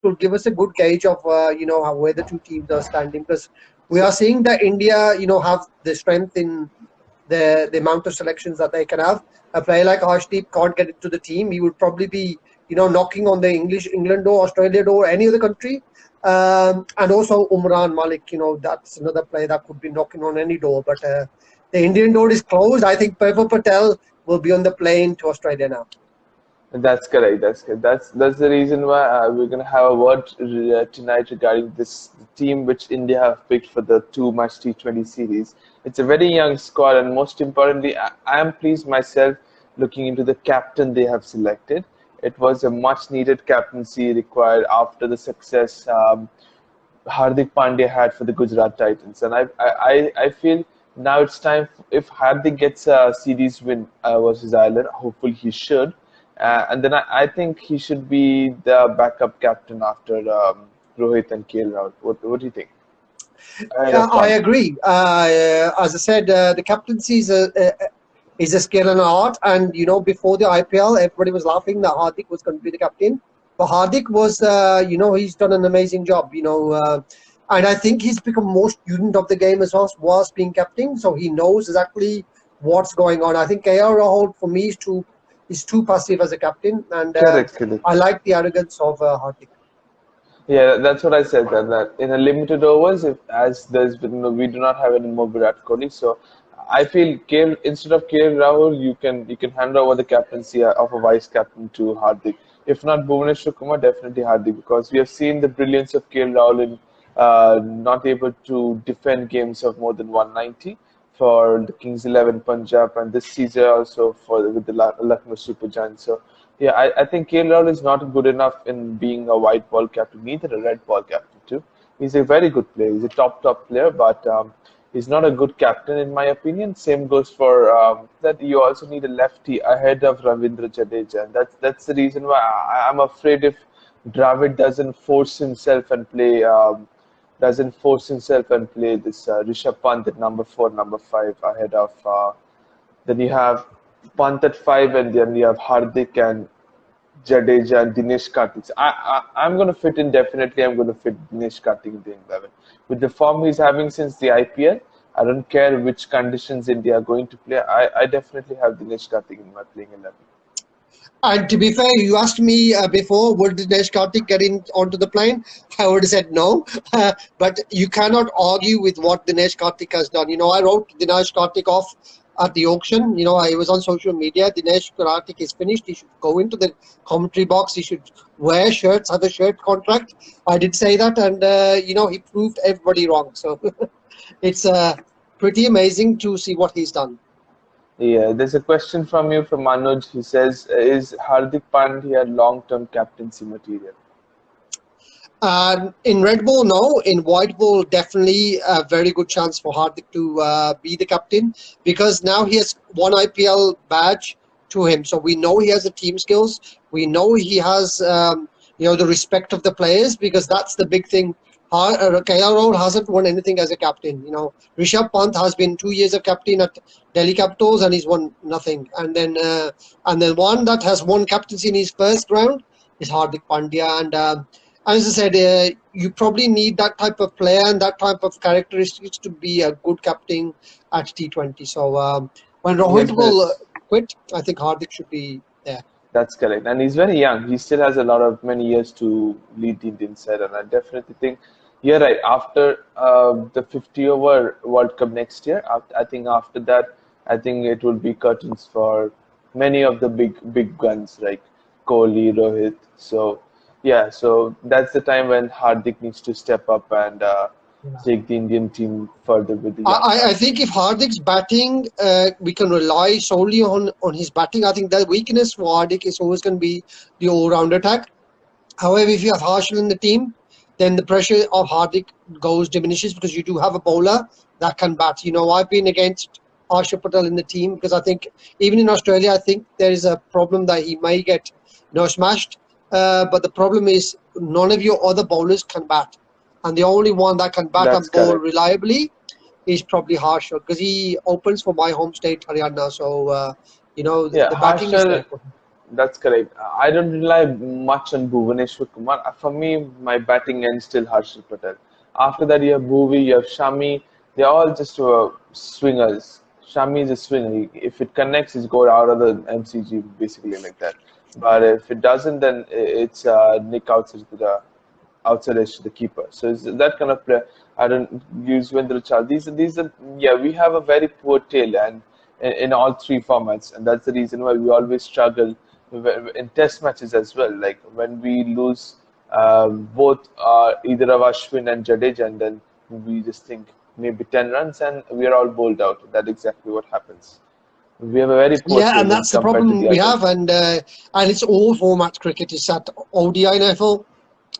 will give us a good gauge of where the two teams are standing, because we are seeing that India have the strength in the amount of selections that they can have. A player like Arshdeep can't get into the team. He would probably be knocking on the England door, Australia door, any other country. And also Umran Malik, that's another player that could be knocking on any door. But the Indian door is closed. I think Patel will be on the plane to Australia now. That's correct. That's correct. That's the reason why we're gonna have a word tonight regarding this team which India have picked for the two-match T20 series. It's a very young squad, and most importantly, I am pleased myself looking into the captain they have selected. It was a much-needed captaincy required after the success Hardik Pandya had for the Gujarat Titans, and I feel now it's time. If Hardik gets a series win versus Ireland, hopefully he should. And then I think he should be the backup captain after Rohit and KL. What do you think? I agree. As I said, the captaincy is a skill and an art. And before the IPL, everybody was laughing that Hardik was going to be the captain. But Hardik was, he's done an amazing job. And I think he's become more student of the game as well, whilst being captain. So he knows exactly what's going on. I think KL Rahul, for me, is too passive as a captain, and Correct. I like the arrogance of Hardik. Yeah, that's what I said. That in a limited overs, we do not have any more Virat Kohli, so I feel instead of KL Rahul, you can hand over the captaincy of a vice captain to Hardik. If not Bhuvneshwar Kumar, definitely Hardik, because we have seen the brilliance of KL Rahul in not able to defend games of more than 190. For the Kings 11 Punjab, and this season also with the Lucknow Super Giants. So yeah, I think KL Rahul is not good enough in being a white ball captain, neither a red ball captain too. He's a very good player. He's a top player, but he's not a good captain in my opinion. Same goes for that. You also need a lefty ahead of Ravindra Jadeja, and that's the reason why I'm afraid if Dravid doesn't force himself and play. This Rishabh Pant at number 4, number 5 ahead of. Then you have Pant at 5, and then you have Hardik and Jadeja and Dinesh Karthik. So I'm going to fit in definitely. I'm going to fit Dinesh Karthik in the 11. With the form he's having since the IPL, I don't care which conditions India are going to play. I definitely have Dinesh Karthik in my playing 11. And to be fair, you asked me before, would Dinesh Karthik get onto the plane? I would have said no. But you cannot argue with what Dinesh Karthik has done. I wrote Dinesh Karthik off at the auction. I was on social media. Dinesh Karthik is finished. He should go into the commentary box. He should wear shirts, have a shirt contract. I did say that, and he proved everybody wrong. So it's pretty amazing to see what he's done. Yeah, there's a question from you from Manoj. He says, is Hardik Pandya long-term captaincy material? In red ball, no. In white ball, definitely a very good chance for Hardik to be the captain, because now he has one IPL badge to him. So we know he has the team skills. We know he has the respect of the players, because that's the big thing. KL Rahul hasn't won anything as a captain. Rishabh Pant has been 2 years of captain at Delhi Capitals, and he's won nothing. And then one that has won captaincy in his first round is Hardik Pandya. And as I said, you probably need that type of player and that type of characteristics to be a good captain at T20. So when Rohit will quit, I think Hardik should be there. That's correct. And he's very young. He still has many years to lead the Indian side. And I definitely think you're right. After the 50-over World Cup next year, I think after that, I think it will be curtains for many of the big guns like Kohli, Rohit. So yeah, so that's the time when Hardik needs to step up and take the Indian team further with the. I think if Hardik's batting, we can rely solely on his batting. I think the weakness for Hardik is always going to be the all-round attack. However, if you have Harshal in the team, then the pressure of Hardik diminishes, because you do have a bowler that can bat. I've been against Harshal Patel in the team, because I think even in Australia, I think there is a problem that he may get smashed. But the problem is none of your other bowlers can bat. And the only one that can bat and bowl reliably is probably Harshal, because he opens for my home state, Haryana. So, the batting is there for him. That's correct. I don't rely much on Bhuvaneshwar Kumar. For me, my batting ends still Harshal Patel. After that, you have Bhuvi, you have Shami. They're all just swingers. Shami is a swinger. If it connects, it's go out of the MCG, basically like that. But if it doesn't, then it's Nick outside edge to the keeper. So it's that kind of player. I don't use Wendell Chal. These are yeah. We have a very poor tail and in all three formats, and that's the reason why we always struggle in test matches as well. Like when we lose both either of Ashwin and Jadeja, and then we just think maybe 10 runs and we are all bowled out. That's exactly what happens. We have a very poor Yeah, tail and when that's the compared to problem the we others. have, and it's all formats cricket. It's at ODI level,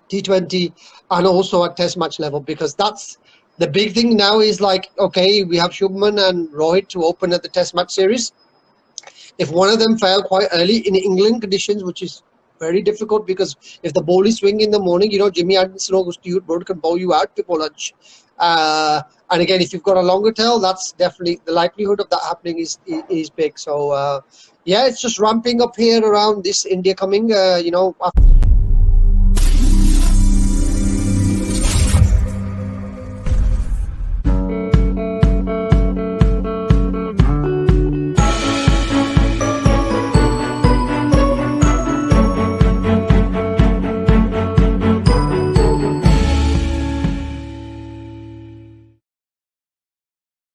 T20, and also at Test match level, because that's the big thing now. Is like, okay, we have Shubman and Rohit to open at the Test match series. If one of them fail quite early in England conditions, which is very difficult, because if the ball is swinging in the morning, Jimmy Anderson or Stuart Broad can bowl you out before lunch. And again, if you've got a longer tail, that's definitely the likelihood of that happening is big. So yeah, it's just ramping up here around this India coming.